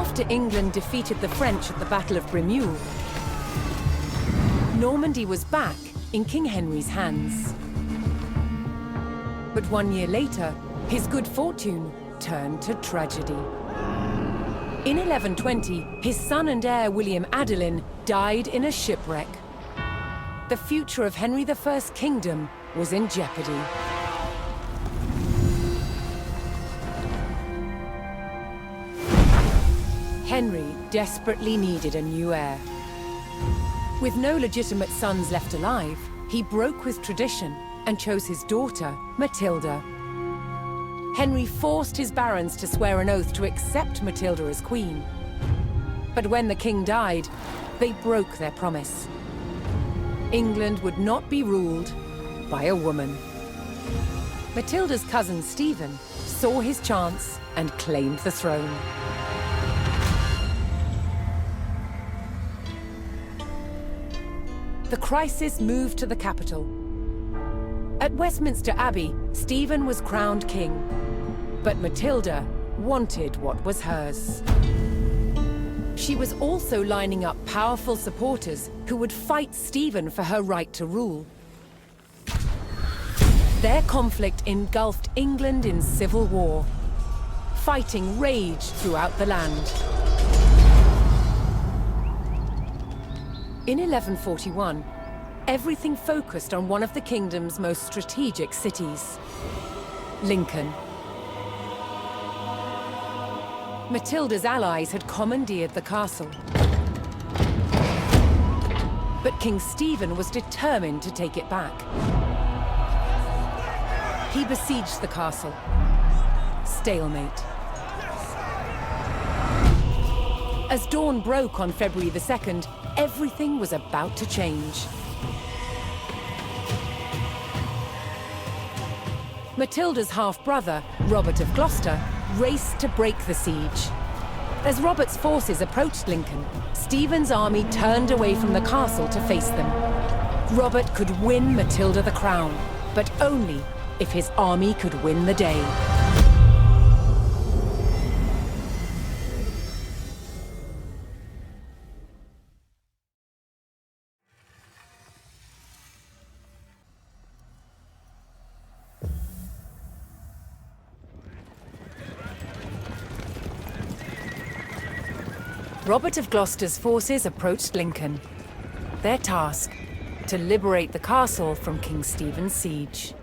After England defeated the French at the Battle of Bremule, Normandy was back in King Henry's hands. But 1 year later, his good fortune turned to tragedy. In 1120, his son and heir William Adelin died in a shipwreck. The future of Henry I's kingdom was in jeopardy. Henry desperately needed a new heir. With no legitimate sons left alive, he broke with tradition and chose his daughter, Matilda. Henry forced his barons to swear an oath to accept Matilda as queen. But when the king died, they broke their promise. England would not be ruled by a woman. Matilda's cousin Stephen saw his chance and claimed the throne. The crisis moved to the capital. At Westminster Abbey, Stephen was crowned king, but Matilda wanted what was hers. She was also lining up powerful supporters who would fight Stephen for her right to rule. Their conflict engulfed England in civil war. Fighting raged throughout the land. In 1141, everything focused on one of the kingdom's most strategic cities, Lincoln. Matilda's allies had commandeered the castle. But King Stephen was determined to take it back. He besieged the castle. Stalemate. As dawn broke on February the 2nd, everything was about to change. Matilda's half-brother, Robert of Gloucester, raced to break the siege. As Robert's forces approached Lincoln, Stephen's army turned away from the castle to face them. Robert could win Matilda the crown, but only if his army could win the day. Robert of Gloucester's forces approached Lincoln. Their task, to liberate the castle from King Stephen's siege.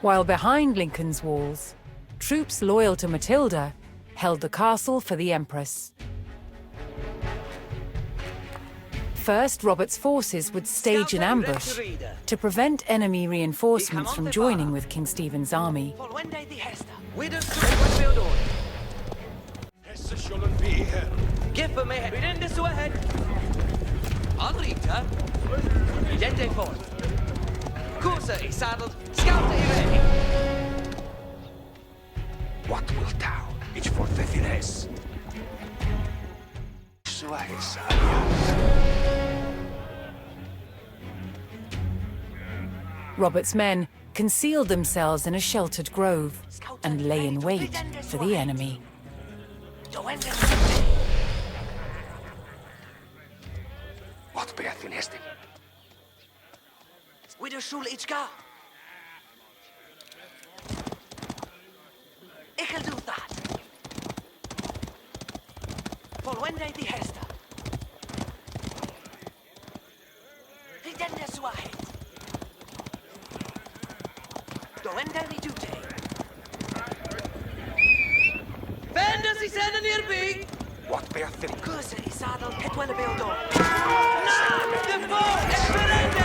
While behind Lincoln's walls, troops loyal to Matilda held the castle for the Empress. First, Robert's forces would stage an ambush to prevent enemy reinforcements from joining with King Stephen's army. Give me head in this way. Anrita. Idente fort. Corsa is saddled. Scout to ready. What wilt thou? Each for the finesse. Suarez. Robert's men concealed themselves in a sheltered grove and lay in wait for the enemy. What beath fineste? Wider schul ich ga. I'll do that. For when they the hesta. Wie denn das Wahrheit? Do when they do day. Vendors is in near big. What beath fineste? Curse is saddle pet well build on. Now the fort excelente.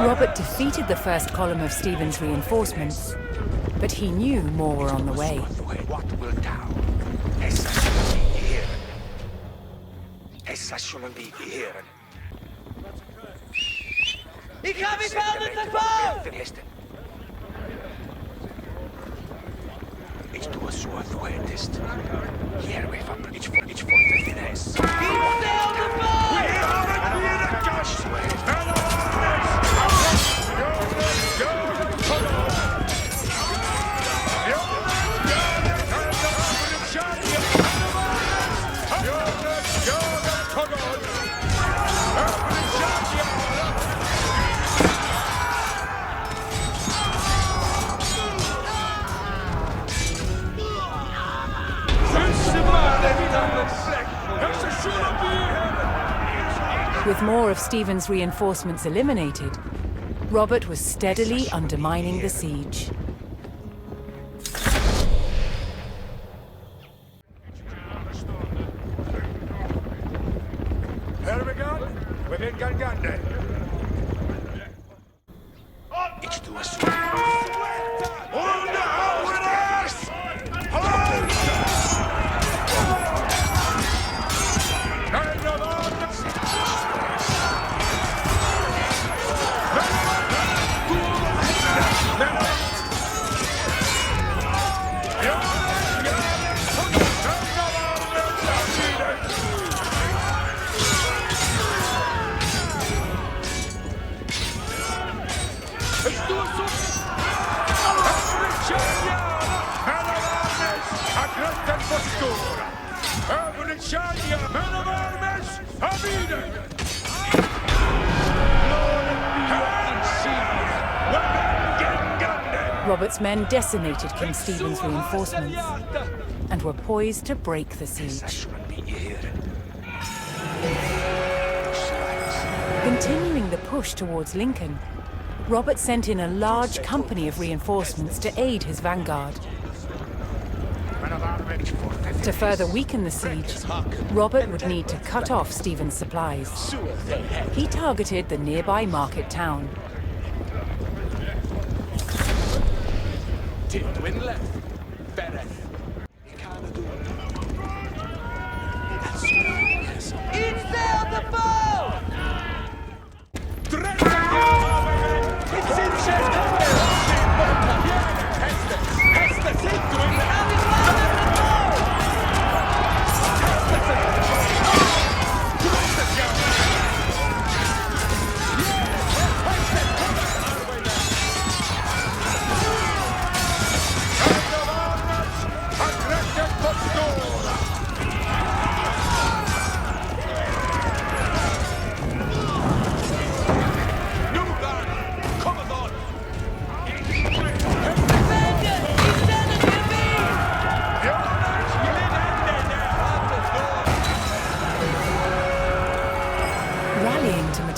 Robert defeated the first column of Stephen's reinforcements, but he knew more were on the way. What will thou? Essa shouldn't be here. Essa shouldn't be here. Ik ga weer verder te bouw! Iets toe sua thuetest. Hier we van iets voor de finesse. Stel de bouw! With more of Stephen's reinforcements eliminated, Robert was steadily undermining the siege. Here we go. Within Gangande. It's to us. Robert's men decimated King Stephen's reinforcements and were poised to break the siege. Continuing the push towards Lincoln, Robert sent in a large company of reinforcements to aid his vanguard. To further weaken the siege, Robert would need to cut off Stephen's supplies. He targeted the nearby market town.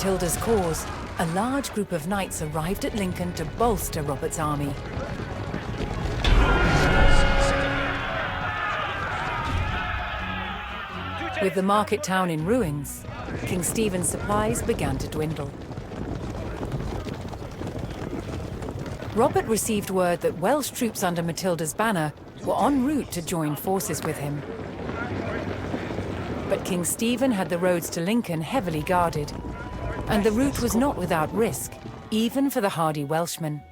Matilda's cause, a large group of knights arrived at Lincoln to bolster Robert's army. With the market town in ruins, King Stephen's supplies began to dwindle. Robert received word that Welsh troops under Matilda's banner were en route to join forces with him. But King Stephen had the roads to Lincoln heavily guarded, and the route was not without risk, even for the hardy Welshmen.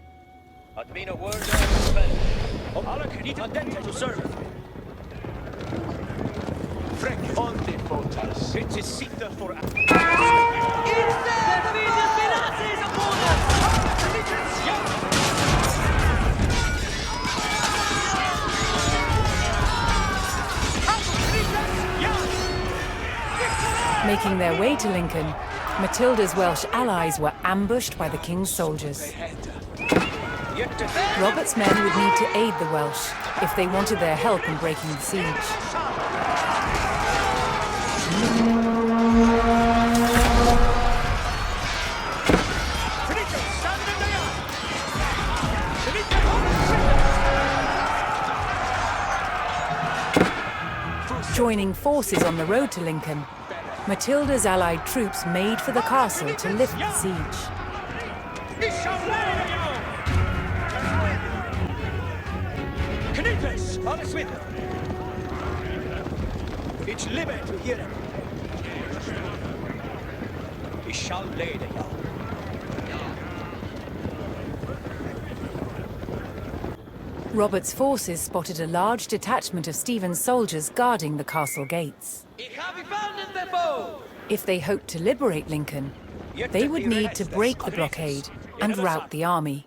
Making their way to Lincoln, Matilda's Welsh allies were ambushed by the king's soldiers. Robert's men would need to aid the Welsh if they wanted their help in breaking the siege. Joining forces on the road to Lincoln, Matilda's allied troops made for the castle to lift the siege. Knippes! Alles with them! Ich liebe to hear it. Ich shall lay the young. Robert's forces spotted a large detachment of Stephen's soldiers guarding the castle gates. Ich habe gefunden the foe! If they hoped to liberate Lincoln, they would need to break the blockade and rout the army.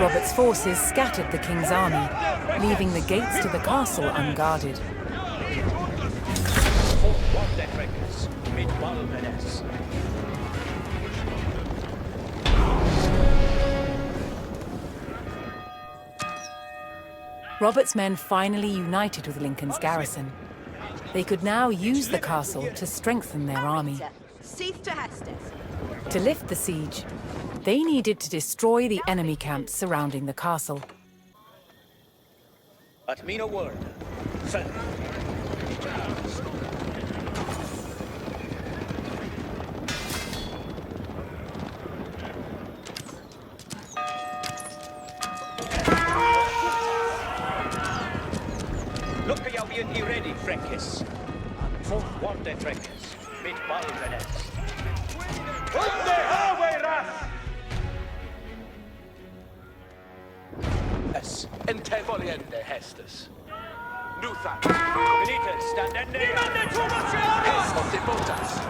Robert's forces scattered the king's army, leaving the gates to the castle unguarded. Robert's men finally united with Lincoln's garrison. They could now use the castle to strengthen their army. To lift the siege, they needed to destroy the enemy camps surrounding the castle. At me no word. Send. Look how you be ready, Freckes. Folk want the Freckes. Mit Balvenes. Und the highway ras! Es, ente voliende hestes. Nutha. Benitez, standende. Nimande tumaciano! Es, monte botas.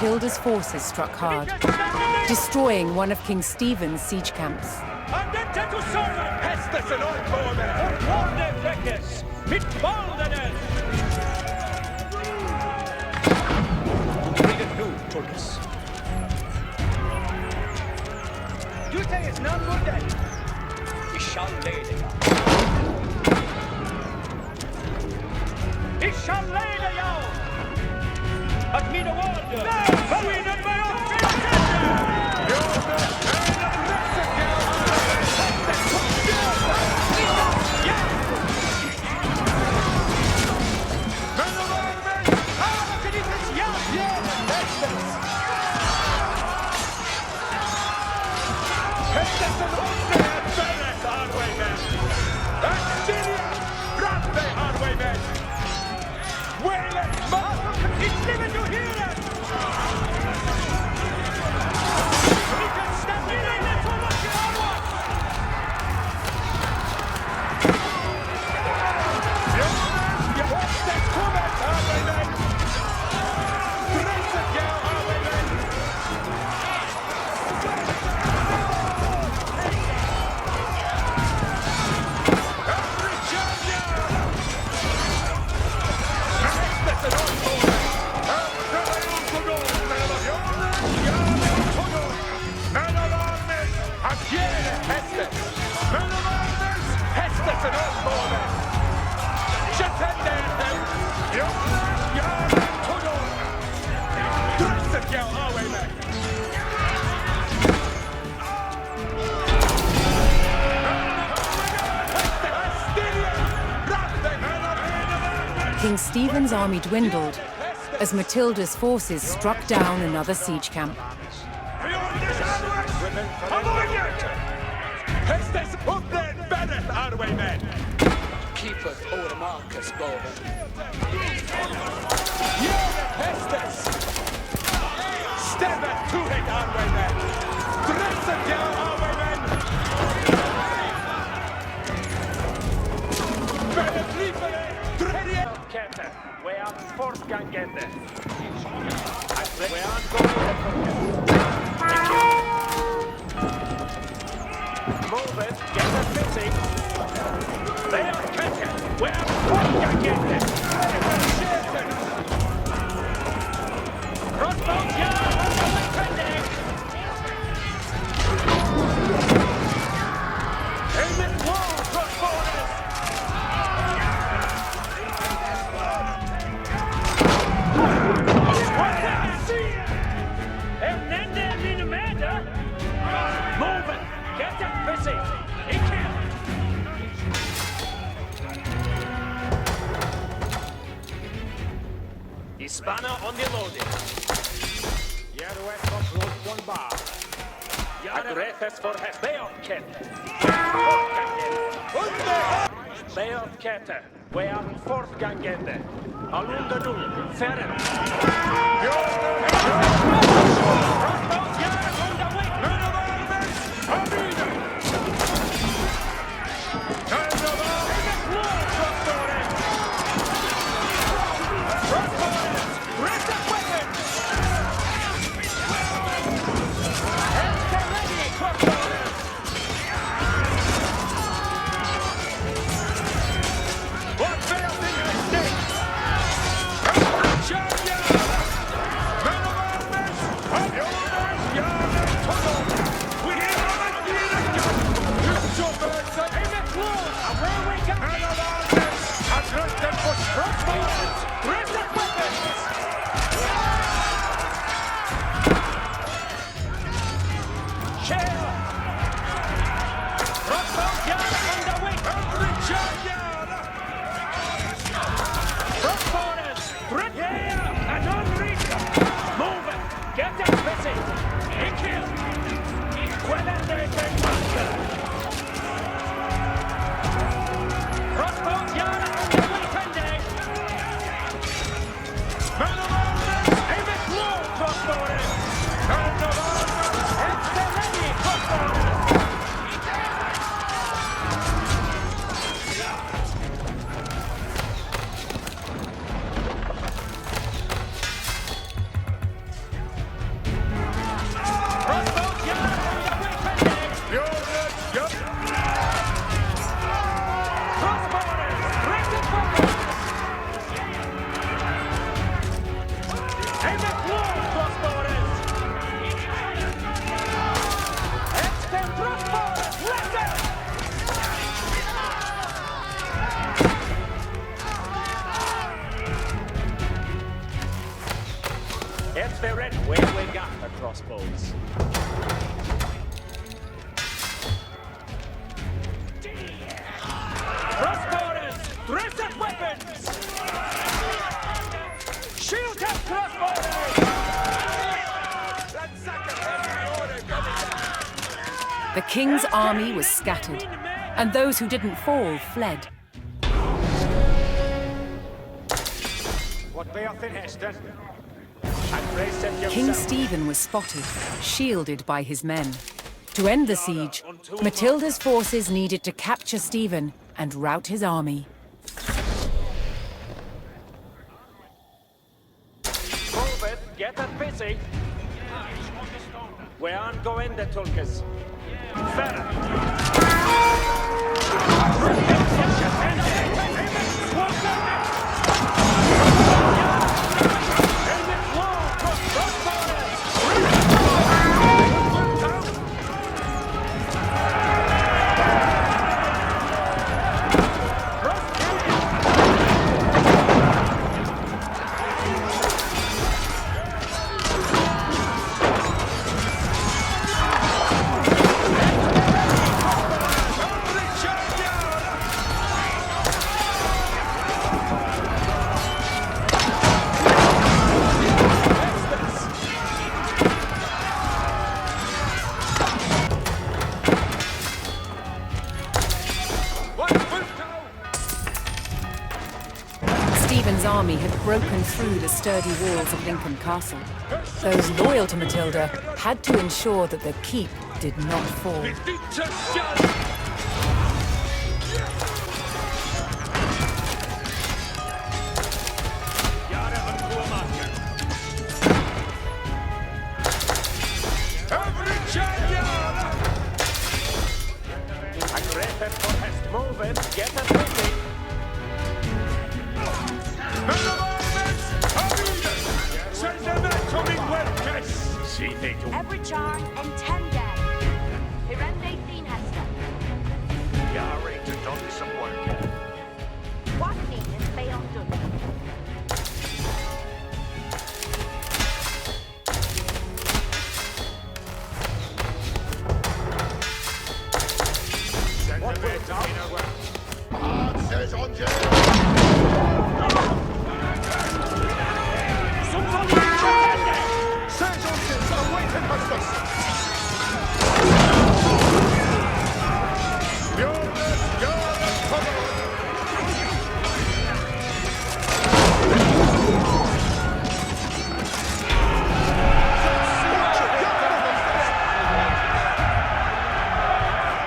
Matilda's forces struck hard, destroying one of King Stephen's siege camps. You say it's not good then? We shall lay the young. We shall lay the young! At me the word! No! We not by That's an King Stephen's army dwindled as Matilda's forces struck down another siege camp. Pestes, up there, better, highwaymen! Keep us over Marcus, Boven. Pestes! Step it to it, highwaymen! Dress it down, highwaymen! Better leave it! Kette, we are fortgångande. We are Move it, get it busy. They are Kette, we are fortgångande. Crossbows, yeah, on the defending. Aim it low, crossbows. Move it! Get it busy! The spanner on the loading. Adresses for Beorkette. Beorkette. We are fortgångande. Alunda nu. Färre. Crossbows, yeah, on the way. It's the red where we got the crossbows. Crossbowers, dress up weapons! Shield up crossbowers! The king's army was scattered, and those who didn't fall fled. What be off in Heston? King Stephen was spotted, shielded by his men. To end the siege, Matilda's forces needed to capture Stephen and rout his army. Move it, get it busy. We aren't going the Tulkas. Stephen's army had broken through the sturdy walls of Lincoln Castle. Those loyal to Matilda had to ensure that the keep did not fall. Every charge and 10 dead. Hirende Thin Hester. Jag ringde Donny som worker. What name is Bayon Dun? What will it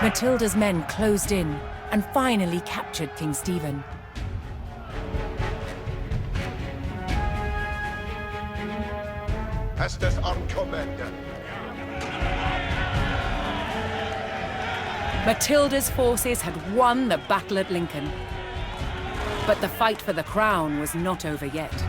Matilda's men closed in and finally captured King Stephen. Estes ankommende. Matilda's forces had won the battle at Lincoln. But the fight for the crown was not over yet.